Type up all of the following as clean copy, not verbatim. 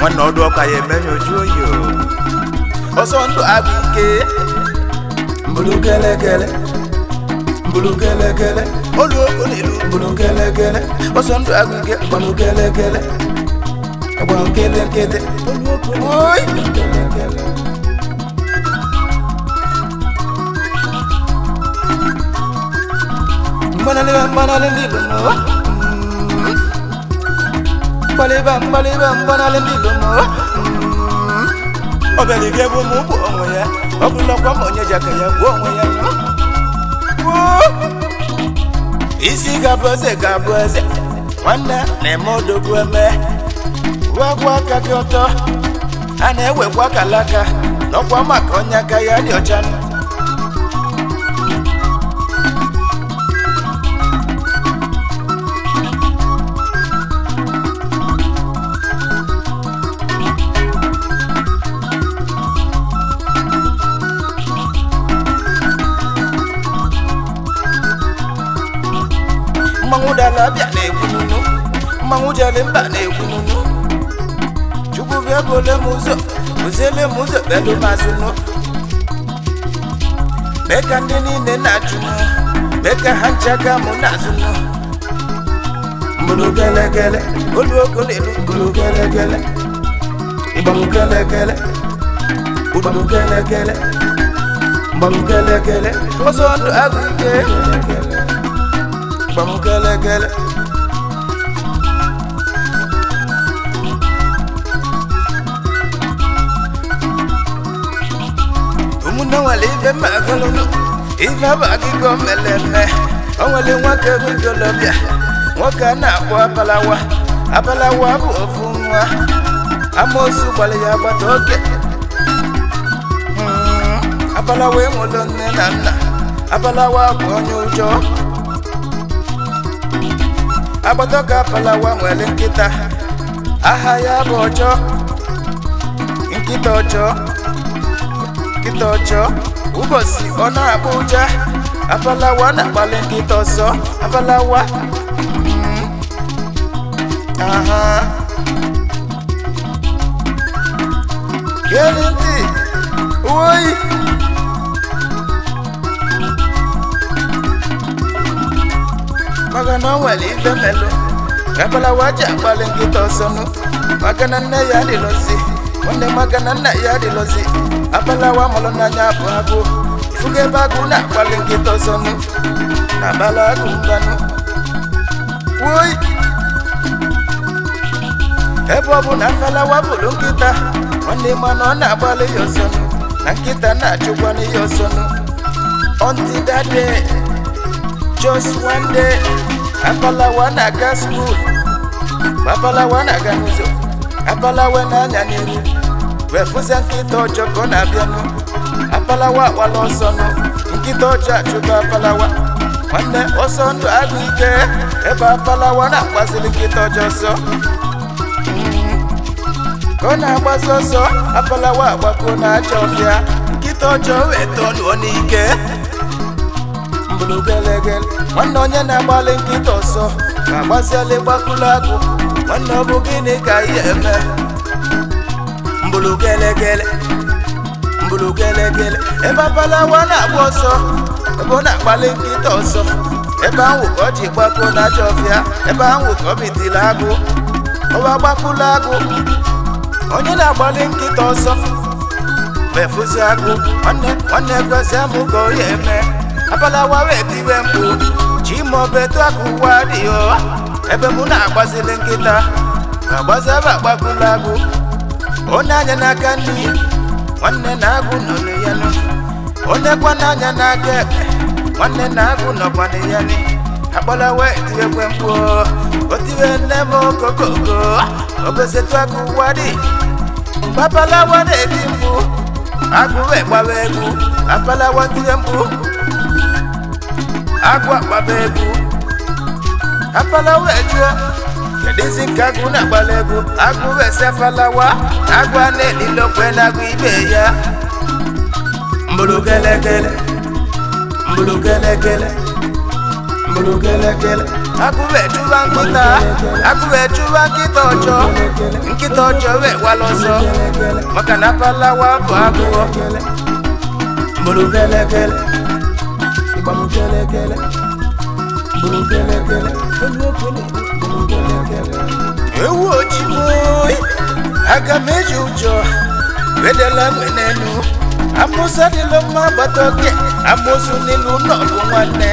Nwanne ọdụ ọka ya emenye oju oyi ọsọ ndụ abike mbulu kele kele mbulu kele kele olu okolilu mbulu kele kele ọsọ ndụ abike mbulu kele kele agba kele kele oy kele kele Banale ndilo mo Baliba banale ndilo mo Obeli gebo mu bu onwe ya Obulo kwa monye jaka ya bu onwe ya Isi gaboze Nwanna na-emodo gweme Wagwa kakioto Ana ewe kwa kalaka Nokwa maka onye aka ya dị ọcha Mangudala bia nekununu Mangujale mba nekununu Chuku bia bole muzo Uzele muzo belo mazuno Beka ndini nenajuno Beka hanchaka munazuno Mbulu kele kele Ulu okolilu mbulu kele kele Ibamu kele kele Ubamu kele kele Mbamu kele kele Oso andu agwike Bamu kele kele Umuna wale ife magolono Ife bagi komeleme Onwale wake wigolobia Waka na kwa Apalawa bu ofunwa Amosu wale ya batoke Apalawa molone nana Apalawa bu onyojo Abatoka Apalawa nwele nkịta aha ya bụ ọjọọ nkịta ọjọọ ụbọchị ọ na-agba ụja Apalawa na-akpali nkịta ọsọ Apalawa aha geli ntị oyi Magana nwele ife melu Apalawa ji akpali nkịta ọsọnụ Magana nne ya dị lozi Nwanne magana nna ya dị lozi Apalawa mụrụ n'anya bụ agụ Ifuga ebe agụ na-akpali nkịta ọsọnụ Na-abala agụ mbanụ Woyi Ebe ọ bụ na Apalawa bụrụ nkịta Nwanne mana ọ na-agbalị ya ọsọnụ Na nkịta na-achụkwa n'ihe ọsọnụ Until that day Just one day Apalawa na-aga school Apalawa na-aga n'ụzọ Apalawa na-anya n'iru Wefuze nkịta ọjọọ ka ọ na-abịanụ Apalawa akwala ọsọ nụ Nkịta ọjọọ achụba Apalawa Nwanne ọsọ ndụ agụ ike Ebe Apalawa na-agbazili nkịta ọjọọ ọsọ Ka ọ na-agbazi ọsọ Apalawa agbakọ na-aja ọfịa Nkịta ọjọọ wee tọnụọ n'ike Mbulu kele kele Nwanne onye na-agbalị nkịta ọsọ na-agbaziali gbakụlụ agụ Nwanne ọ bụ gịnị ka ihe eme Mbulu kele kele Ebe Apalawa na-agba ọsọ Ebe ọ na-agbalị nkịta ọsọ Ebe ahụ ka ọ ji gbakọ n'aja ọfịa Ebe ahụ ka ọ bitili agụ Ọwa gbakụlụ agụ Onye na-agbalị nkịta ọsọ Wefuzi agụ Nwanne kwesị amụ ka ọ ya eme Apalawa wee tiwe mkpu Chimo betu akụwa dị yo Ebe mụ na-agbazili nkịta Na-agbazi ebe agbakụla agụ Onye anya n'aka nri Nwanne na-agụ nọ ya nụ Onye kwa n'anya n'aka ekpe Nwanne na-agụ nọkwa ya nị Apalawa wee tiwekwe mkpu O tiwe nne m okokoko Obesetu akụwa dị Mgbe Apalawa na-eti mkpu Agụ wee gbawa egwu Apalawa tiwe mkpu Agụ akpaba egwu Apalawa ejue Kedizi nke agụ na-agbala egwu Agụ wesi Apalawa Agụ a na-elilokwe n'agụ ibe ya Mbulu kele kele akube chuba nkịta ọjọọ nkịta ọjọọ wee wala ọsọ maka na palawa bụ agụọ mbulu kelekele ịgbamu kelekele mbulu kelekele ewu ojimoyi aga m eji ụjọ wedela nwenenu amụsa dịlụ mma gbata oke amụsụ n'ilu n'ọlụ nwanne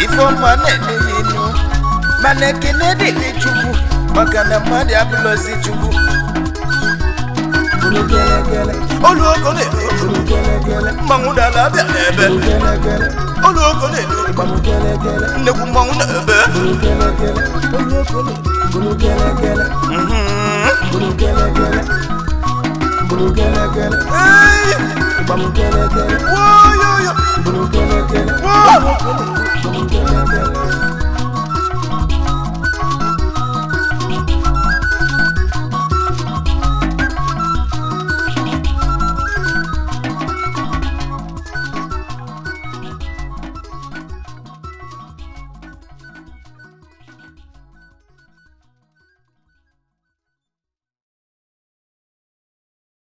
ifeọma na-enye inu mana ekene dịrị Chukwu maka na mmadụ abụlọzi Chukwu olu ogo na-elu mmanwụ dala abịa n'ebe olu ogo na-elu nnekwu mmanwụ na-ebe Whoa, yo, yo. Whoa.